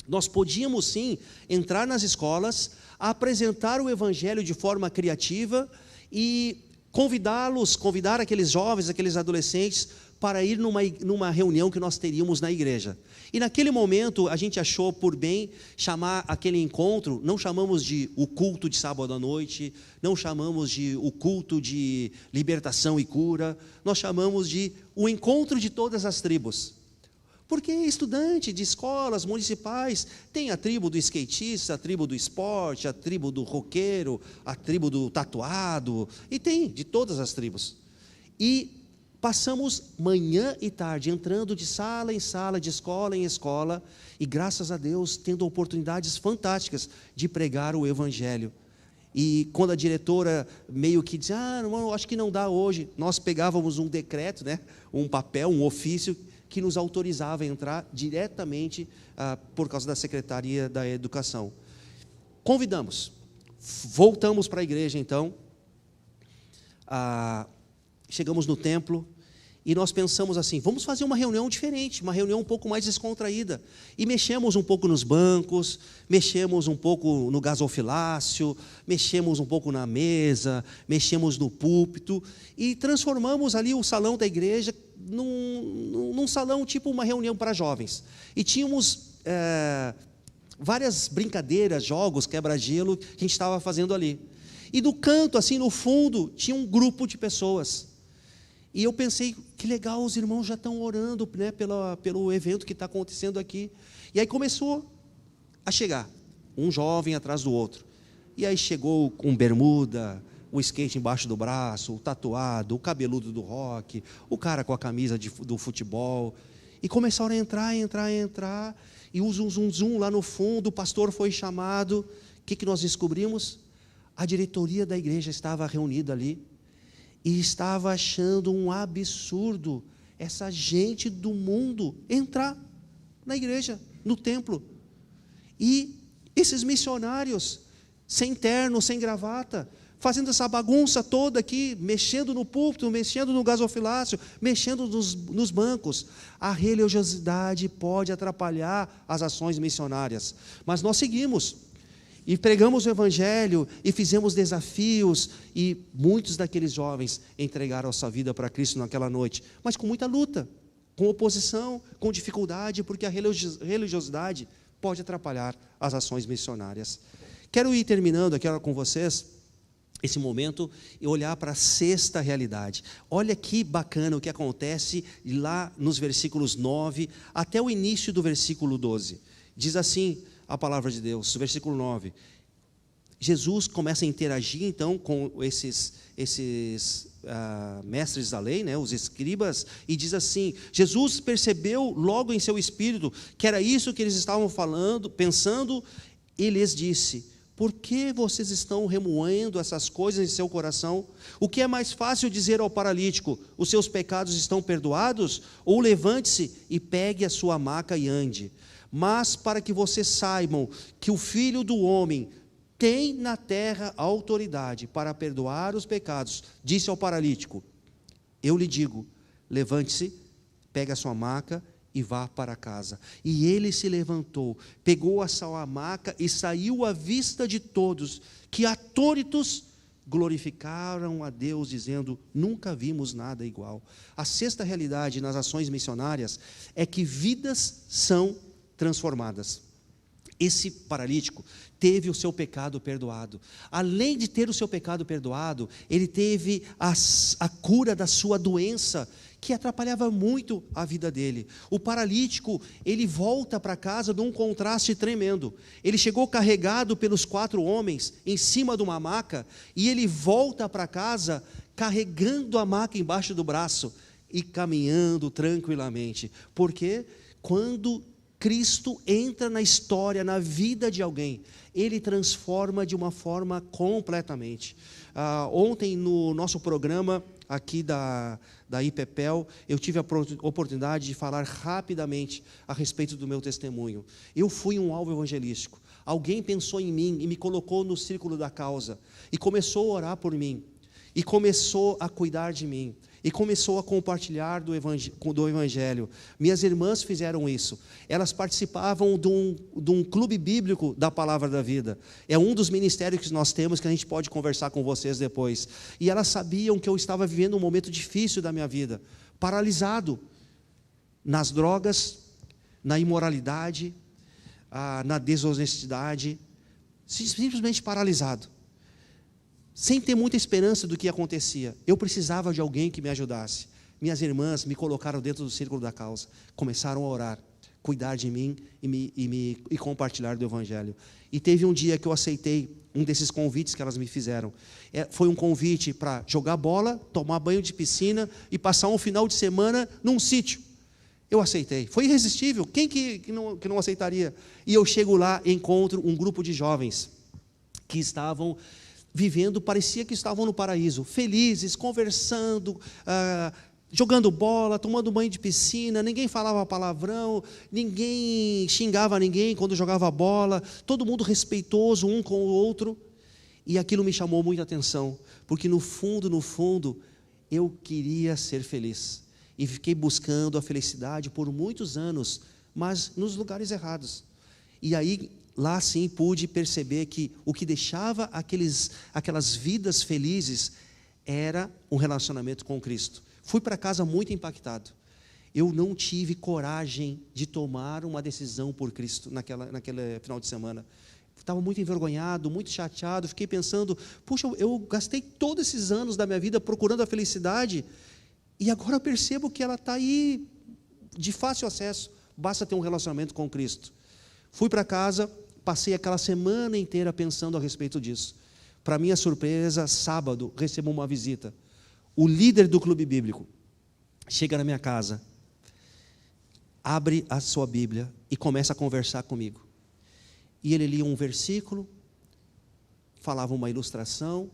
Nós podíamos sim entrar nas escolas, apresentar o evangelho de forma criativa e convidar aqueles jovens, aqueles adolescentes para ir numa reunião que nós teríamos na igreja. E naquele momento a gente achou por bem chamar aquele encontro, não chamamos de o culto de sábado à noite, não chamamos de o culto de libertação e cura, nós chamamos de o encontro de todas as tribos. Porque estudante de escolas municipais tem a tribo do skatista, a tribo do esporte, a tribo do roqueiro, a tribo do tatuado, e tem de todas as tribos. E passamos manhã e tarde entrando de sala em sala, de escola em escola, e graças a Deus tendo oportunidades fantásticas de pregar o evangelho. E quando a diretora meio que dizia, não, acho que não dá hoje, nós pegávamos um decreto, né, um papel, um ofício, que nos autorizava a entrar diretamente por causa da Secretaria da Educação. Convidamos, voltamos para a igreja então, chegamos no templo, e nós pensamos assim, vamos fazer uma reunião diferente, uma reunião um pouco mais descontraída. E mexemos um pouco nos bancos, mexemos um pouco no gasofilácio, mexemos um pouco na mesa, mexemos no púlpito, e transformamos ali o salão da igreja num salão tipo uma reunião para jovens. E tínhamos várias brincadeiras, jogos, quebra-gelo, que a gente estava fazendo ali. E no canto, assim, no fundo, tinha um grupo de pessoas. E eu pensei, que legal, os irmãos já estão orando, né, pelo evento que está acontecendo aqui. E aí começou a chegar, um jovem atrás do outro. E aí chegou com bermuda, o skate embaixo do braço, o tatuado, o cabeludo do rock, o cara com a camisa do futebol. E começaram a entrar, e o zum lá no fundo, o pastor foi chamado. O que nós descobrimos? A diretoria da igreja estava reunida ali, e estava achando um absurdo essa gente do mundo entrar na igreja, no templo. E esses missionários, sem terno, sem gravata, fazendo essa bagunça toda aqui, mexendo no púlpito, mexendo no gasofilácio, mexendo nos bancos. A religiosidade pode atrapalhar as ações missionárias, mas nós seguimos. E pregamos o Evangelho, e fizemos desafios, e muitos daqueles jovens entregaram a sua vida para Cristo naquela noite, mas com muita luta, com oposição, com dificuldade, porque a religiosidade pode atrapalhar as ações missionárias. Quero ir terminando aqui com vocês, esse momento, e olhar para a sexta realidade. Olha que bacana o que acontece lá nos versículos 9, até o início do versículo 12. Diz assim a palavra de Deus, versículo 9. Jesus começa a interagir então com esses mestres da lei, né, os escribas, e diz assim: Jesus percebeu logo em seu espírito que era isso que eles estavam falando, pensando, e lhes disse: por que vocês estão remoendo essas coisas em seu coração? O que é mais fácil dizer ao paralítico: os seus pecados estão perdoados? Ou levante-se e pegue a sua maca e ande? Mas para que vocês saibam que o Filho do Homem tem na terra autoridade para perdoar os pecados, disse ao paralítico: eu lhe digo, levante-se, pegue a sua maca e vá para casa. E ele se levantou, pegou a sua maca e saiu à vista de todos, que atônitos glorificaram a Deus, dizendo: nunca vimos nada igual. A sexta realidade nas ações missionárias é que vidas são transformadas. Esse paralítico teve o seu pecado perdoado. Além de ter o seu pecado perdoado, ele teve a cura da sua doença, que atrapalhava muito a vida dele. O paralítico, ele volta para casa num contraste tremendo. Ele chegou carregado pelos 4 homens em cima de uma maca, e ele volta para casa carregando a maca embaixo do braço e caminhando tranquilamente. Porque quando Cristo entra na história, na vida de alguém, Ele transforma de uma forma completamente. Ontem, no nosso programa aqui da IPPEL, eu tive a oportunidade de falar rapidamente a respeito do meu testemunho. Eu fui um alvo evangelístico. Alguém pensou em mim e me colocou no círculo da causa, e começou a orar por mim, e começou a cuidar de mim, e começou a compartilhar do Evangelho. Minhas irmãs fizeram isso. Elas participavam de um clube bíblico da Palavra da Vida. É um dos ministérios que nós temos, que a gente pode conversar com vocês depois. E elas sabiam que eu estava vivendo um momento difícil da minha vida, paralisado nas drogas, na imoralidade, na desonestidade, simplesmente paralisado, sem ter muita esperança do que acontecia. Eu precisava de alguém que me ajudasse. Minhas irmãs me colocaram dentro do círculo da causa, começaram a orar, cuidar de mim e compartilhar do Evangelho. E teve um dia que eu aceitei um desses convites que elas me fizeram. Foi um convite para jogar bola, tomar banho de piscina e passar um final de semana num sítio. Eu aceitei, foi irresistível. Quem que não aceitaria? E eu chego lá e encontro um grupo de jovens que estavam vivendo, parecia que estavam no paraíso, felizes, conversando, jogando bola, tomando banho de piscina, ninguém falava palavrão, ninguém xingava ninguém quando jogava bola, todo mundo respeitoso um com o outro. E aquilo me chamou muita atenção, porque no fundo, eu queria ser feliz. E fiquei buscando a felicidade por muitos anos, mas nos lugares errados. E aí, lá sim, pude perceber que o que deixava aquelas vidas felizes era um relacionamento com Cristo. Fui para casa muito impactado. Eu não tive coragem de tomar uma decisão por Cristo naquele final de semana. Estava muito envergonhado, muito chateado, fiquei pensando, puxa, eu gastei todos esses anos da minha vida procurando a felicidade, e agora eu percebo que ela está aí, de fácil acesso, basta ter um relacionamento com Cristo. Fui para casa, passei aquela semana inteira pensando a respeito disso. Para minha surpresa, sábado, recebo uma visita. O líder do clube bíblico chega na minha casa, abre a sua Bíblia e começa a conversar comigo. E ele lia um versículo, falava uma ilustração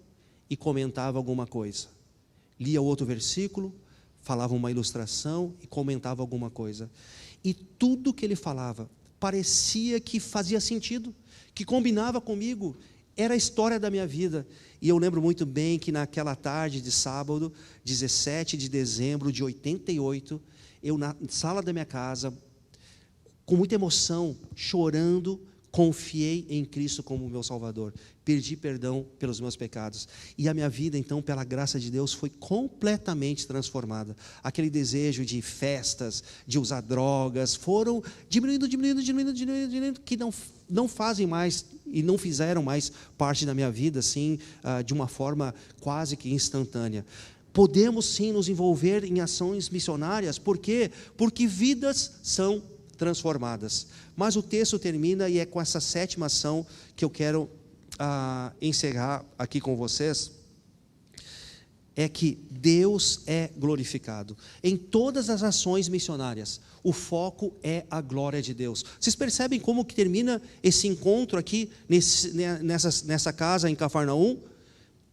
e comentava alguma coisa. Lia outro versículo, falava uma ilustração e comentava alguma coisa. E tudo que ele falava parecia que fazia sentido, que combinava comigo, era a história da minha vida. E eu lembro muito bem que naquela tarde de sábado, 17 de dezembro de 88, eu na sala da minha casa, com muita emoção, chorando, confiei em Cristo como meu Salvador, pedi perdão pelos meus pecados, e a minha vida então, pela graça de Deus, foi completamente transformada. Aquele desejo de festas, de usar drogas, foram diminuindo, que não fazem mais, e não fizeram mais parte da minha vida, assim, de uma forma quase que instantânea. Podemos sim nos envolver em ações missionárias, por quê? Porque vidas são transformadas. Mas o texto termina e é com essa 7ª ação que eu quero encerrar aqui com vocês, é que Deus é glorificado. Em todas as ações missionárias, o foco é a glória de Deus. Vocês percebem como que termina esse encontro aqui, nessa casa em Cafarnaum?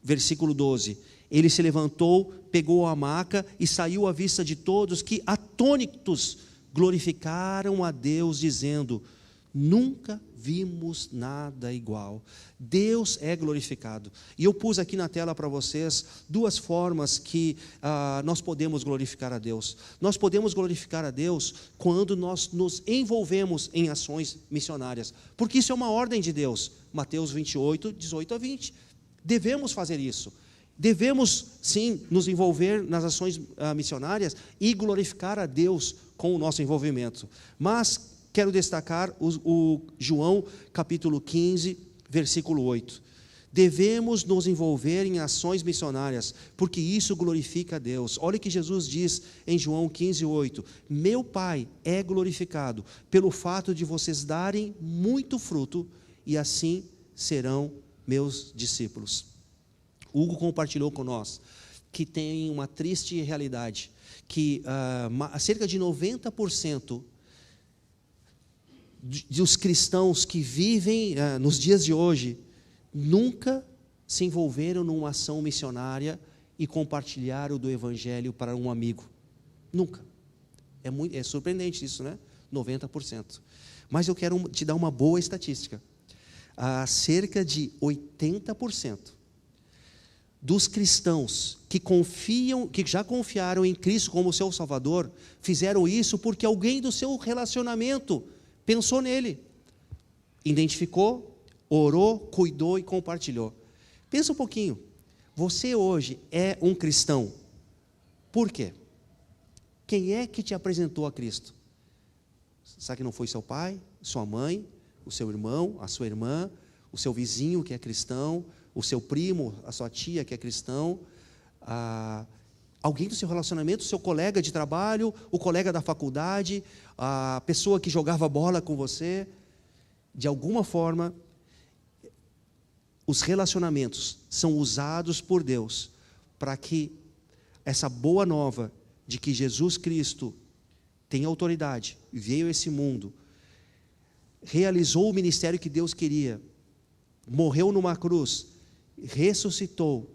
Versículo 12. Ele se levantou, pegou a maca e saiu à vista de todos, que atônitos glorificaram a Deus, dizendo: nunca vimos nada igual. Deus é glorificado. E eu pus aqui na tela para vocês 2 formas que nós podemos glorificar a Deus. Nós podemos glorificar a Deus quando nós nos envolvemos em ações missionárias, porque isso é uma ordem de Deus. Mateus 28, 18 a 20. Devemos fazer isso. Devemos, sim, nos envolver nas ações missionárias e glorificar a Deus com o nosso envolvimento. Mas quero destacar o João capítulo 15, versículo 8. Devemos nos envolver em ações missionárias, porque isso glorifica a Deus. Olha o que Jesus diz em João 15, 8. Meu Pai é glorificado pelo fato de vocês darem muito fruto, e assim serão meus discípulos. Hugo compartilhou com nós que tem uma triste realidade, que cerca de 90% dos cristãos que vivem nos dias de hoje nunca se envolveram numa ação missionária e compartilharam do Evangelho para um amigo. Nunca. É surpreendente isso, né? 90%. Mas eu quero te dar uma boa estatística. Cerca de 80% dos cristãos que já confiaram em Cristo como seu Salvador, fizeram isso porque alguém do seu relacionamento pensou nele, identificou, orou, cuidou e compartilhou. Pensa um pouquinho, você hoje é um cristão, por quê? Quem é que te apresentou a Cristo? Será que não foi seu pai, sua mãe, o seu irmão, a sua irmã, o seu vizinho que é cristão, o seu primo, a sua tia que é cristão, alguém do seu relacionamento, o seu colega de trabalho, o colega da faculdade, a pessoa que jogava bola com você? De alguma forma, os relacionamentos são usados por Deus para que essa boa nova de que Jesus Cristo tem autoridade, veio a esse mundo, realizou o ministério que Deus queria, morreu numa cruz, ressuscitou,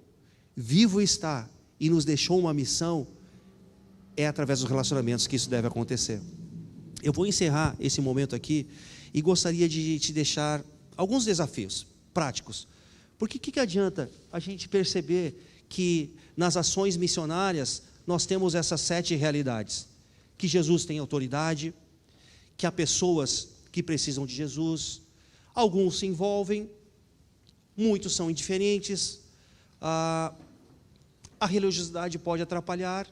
vivo está e nos deixou uma missão, é através dos relacionamentos que isso deve acontecer. Eu vou encerrar esse momento aqui e gostaria de te deixar alguns desafios práticos. Porque o que adianta a gente perceber que nas ações missionárias nós temos essas 7 realidades? Que Jesus tem autoridade, que há pessoas que precisam de Jesus, alguns se envolvem, muitos são indiferentes, a religiosidade pode atrapalhar,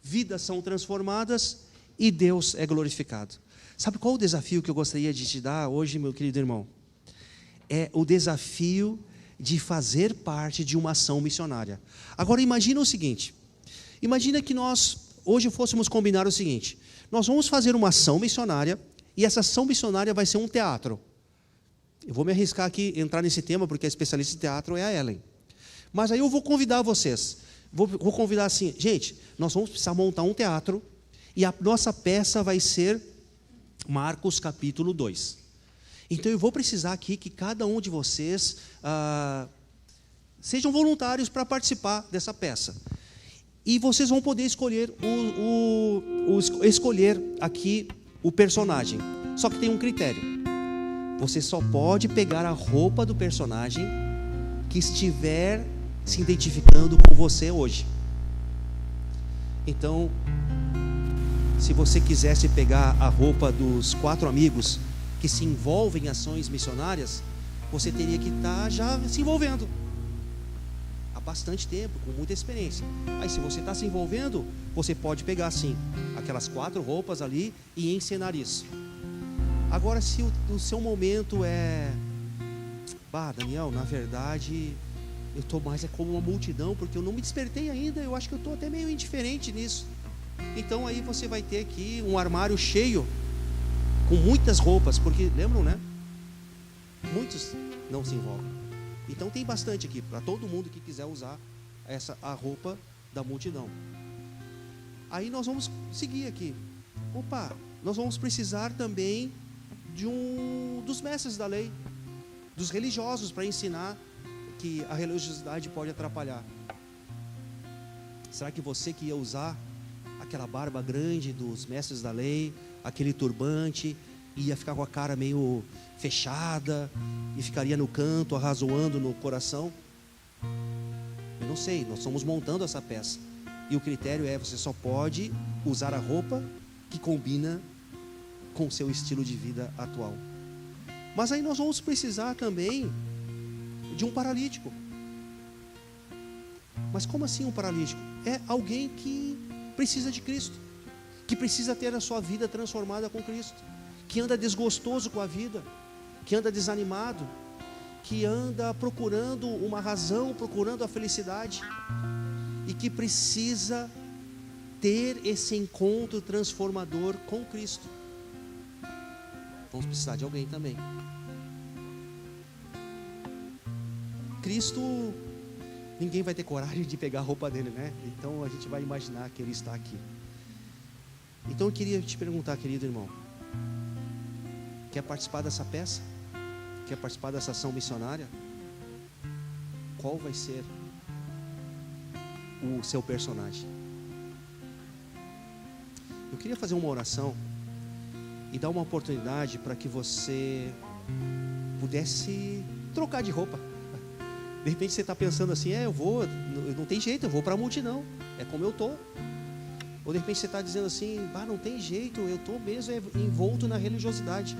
vidas são transformadas e Deus é glorificado. Sabe qual o desafio que eu gostaria de te dar hoje, meu querido irmão? É o desafio de fazer parte de uma ação missionária. Agora imagina o seguinte, imagina que nós hoje fôssemos combinar o seguinte, nós vamos fazer uma ação missionária e essa ação missionária vai ser um teatro. Eu vou me arriscar aqui, entrar nesse tema, porque a especialista em teatro é a Ellen. Mas aí eu vou convidar vocês, vou convidar assim, gente, nós vamos precisar montar um teatro e a nossa peça vai ser Marcos capítulo 2. Então eu vou precisar aqui que cada um de vocês sejam voluntários para participar dessa peça. E vocês vão poder escolher escolher aqui o personagem. Só que tem um critério. Você só pode pegar a roupa do personagem que estiver se identificando com você hoje. Então, se você quisesse pegar a roupa dos 4 amigos que se envolvem em ações missionárias, você teria que estar já se envolvendo há bastante tempo, com muita experiência. Aí se você está se envolvendo, você pode pegar assim, aquelas 4 roupas ali e encenar isso. Agora se o seu momento é, Daniel, na verdade eu estou mais como uma multidão, porque eu não me despertei ainda, eu acho que eu estou até meio indiferente nisso. Então aí você vai ter aqui um armário cheio com muitas roupas, porque lembram, né? Muitos não se envolvem. Então tem bastante aqui para todo mundo que quiser usar a roupa da multidão. Aí nós vamos seguir aqui. Nós vamos precisar também dos mestres da lei, dos religiosos, para ensinar que a religiosidade pode atrapalhar. Será que você que ia usar aquela barba grande dos mestres da lei, aquele turbante, ia ficar com a cara meio fechada e ficaria no canto, arrazoando no coração? Eu não sei, nós estamos montando essa peça. E o critério é, você só pode usar a roupa que combina com o seu estilo de vida atual. Mas aí nós vamos precisar também de um paralítico. Mas como assim um paralítico? É alguém que precisa de Cristo, que precisa ter a sua vida transformada com Cristo, que anda desgostoso com a vida, que anda desanimado, que anda procurando uma razão, procurando a felicidade, e que precisa ter esse encontro transformador com Cristo. Vamos precisar de alguém também. Cristo, ninguém vai ter coragem de pegar a roupa dele, né? Então a gente vai imaginar que ele está aqui. Então eu queria te perguntar, querido irmão, quer participar dessa peça? Quer participar dessa ação missionária? Qual vai ser o seu personagem? Eu queria fazer uma oração e dar uma oportunidade para que você pudesse trocar de roupa. De repente você está pensando assim, não tem jeito, eu vou para a multidão, é como eu estou. Ou de repente você está dizendo assim, não tem jeito, eu estou mesmo envolto na religiosidade.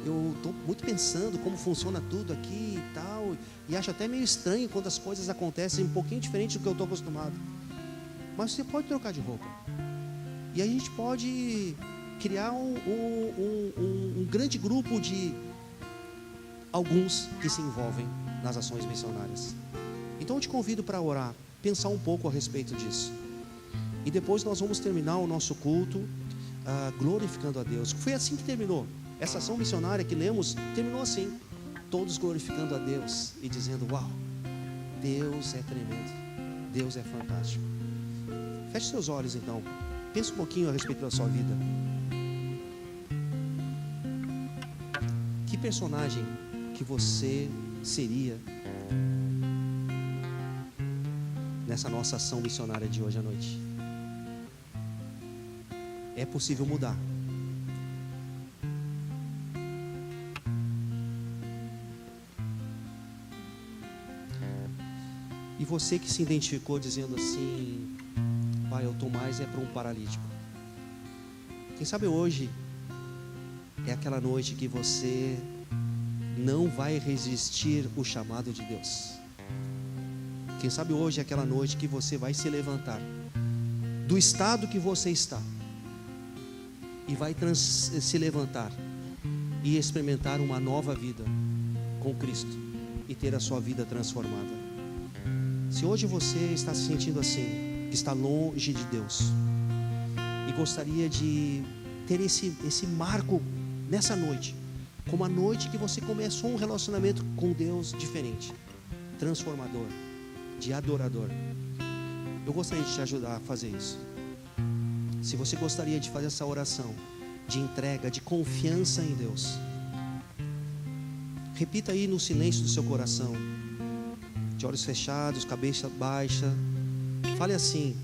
Eu estou muito pensando como funciona tudo aqui e tal, e acho até meio estranho quando as coisas acontecem um pouquinho diferente do que eu estou acostumado. Mas você pode trocar de roupa. E aí a gente pode criar um grande grupo de alguns que se envolvem nas ações missionárias. Então eu te convido para orar, pensar um pouco a respeito disso. E depois nós vamos terminar o nosso culto glorificando a Deus. Foi assim que terminou. Essa ação missionária que lemos terminou assim, todos glorificando a Deus e dizendo: uau, Deus é tremendo, Deus é fantástico. Feche seus olhos então, pense um pouquinho a respeito da sua vida. Que personagem que você seria nessa nossa ação missionária de hoje à noite. É possível mudar. E você que se identificou dizendo assim: pai, eu estou mais para um paralítico. Quem sabe hoje é aquela noite que você não vai resistir o chamado de Deus. Quem sabe hoje é aquela noite que você vai se levantar do estado que você está e vai se levantar e experimentar uma nova vida com Cristo e ter a sua vida transformada. Se hoje você está se sentindo assim, que está longe de Deus e gostaria de ter esse marco nessa noite, como a noite que você começou um relacionamento com Deus diferente, transformador, de adorador, eu gostaria de te ajudar a fazer isso. Se você gostaria de fazer essa oração de entrega, de confiança em Deus, repita aí no silêncio do seu coração, de olhos fechados, cabeça baixa, fale assim: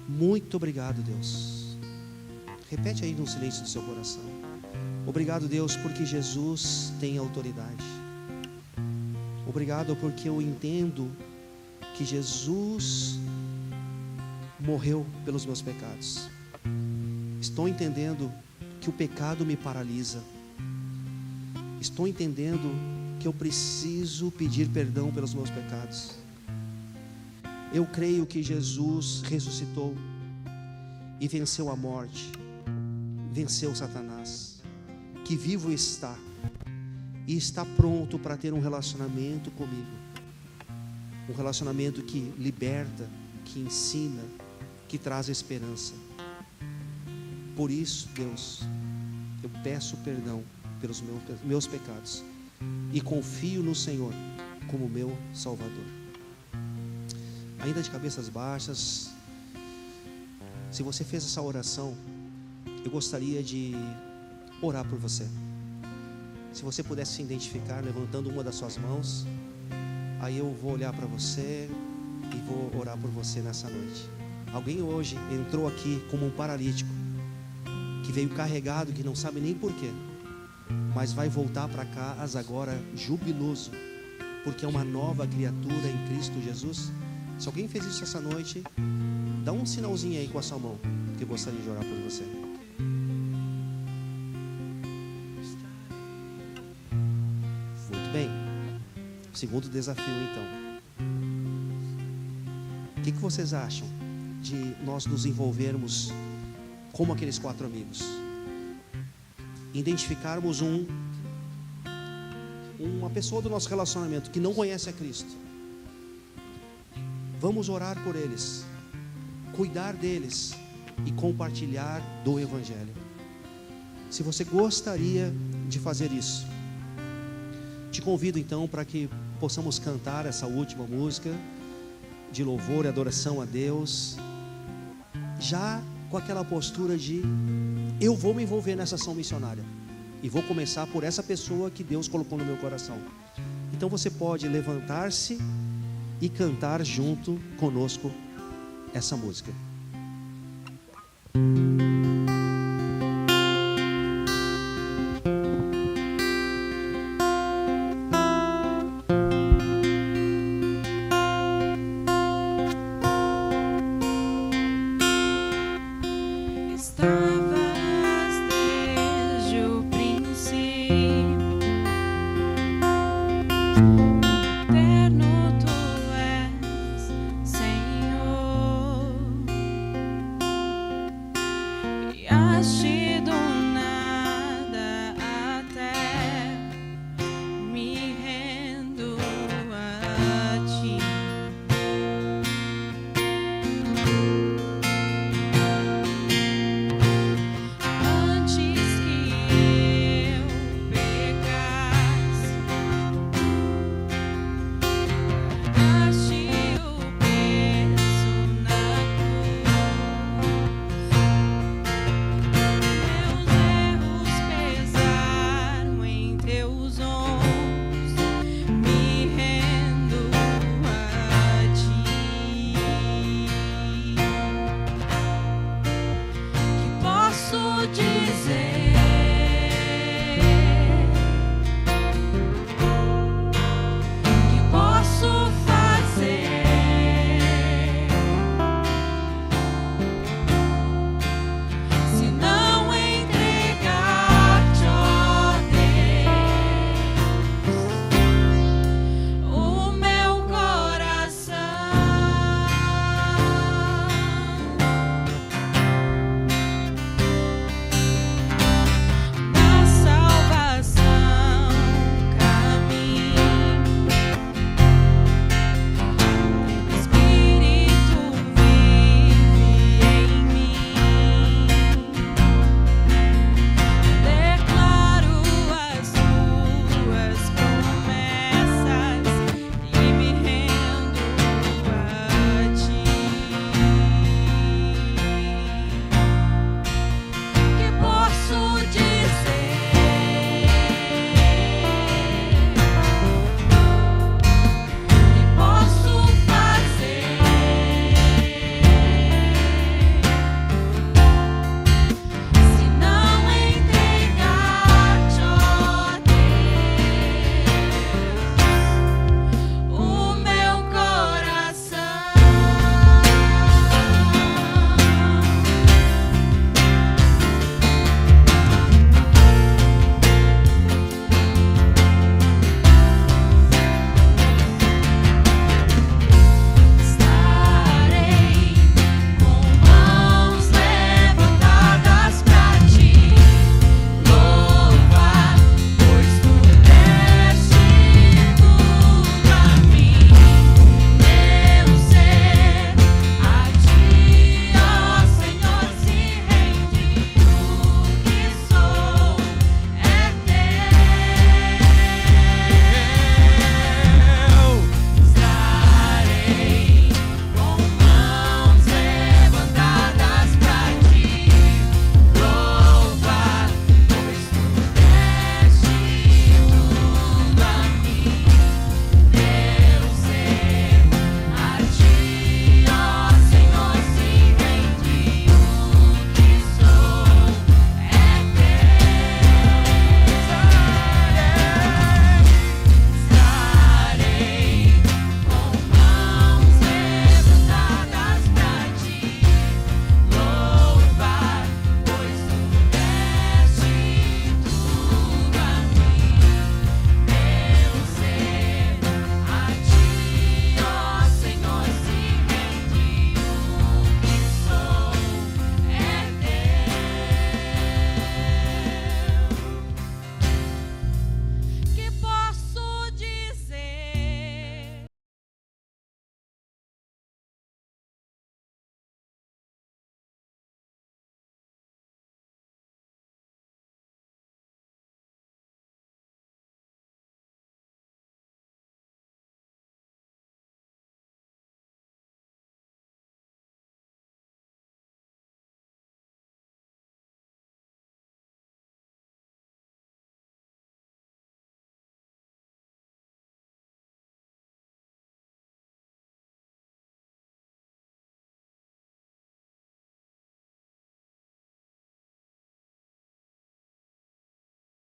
muito obrigado, Deus. Repete aí no silêncio do seu coração: obrigado, Deus, porque Jesus tem autoridade. Obrigado porque eu entendo que Jesus morreu pelos meus pecados. Estou entendendo que o pecado me paralisa. Estou entendendo que eu preciso pedir perdão pelos meus pecados. Eu creio que Jesus ressuscitou e venceu a morte, venceu Satanás, que vivo está e está pronto para ter um relacionamento comigo, um relacionamento que liberta, que ensina, que traz esperança. Por isso, Deus, eu peço perdão pelos meus pecados e confio no Senhor como meu Salvador. Ainda de cabeças baixas, se você fez essa oração, eu gostaria de orar por você. Se você pudesse se identificar levantando uma das suas mãos, aí eu vou olhar para você e vou orar por você nessa noite. Alguém hoje entrou aqui como um paralítico, que veio carregado, que não sabe nem porquê, mas vai voltar para casa agora jubiloso, porque é uma nova criatura em Cristo Jesus. Se alguém fez isso essa noite, dá um sinalzinho aí com a sua mão, que eu gostaria de orar por você. Muito bem. Segundo desafio, então. O que vocês acham de nós nos envolvermos como aqueles 4 amigos? Identificarmos uma pessoa do nosso relacionamento que não conhece a Cristo. Vamos orar por eles, cuidar deles e compartilhar do Evangelho. Se você gostaria de fazer isso, te convido então para que possamos cantar essa última música de louvor e adoração a Deus, já com aquela postura de: eu vou me envolver nessa ação missionária e vou começar por essa pessoa que Deus colocou no meu coração. Então você pode levantar-se e cantar junto conosco essa música.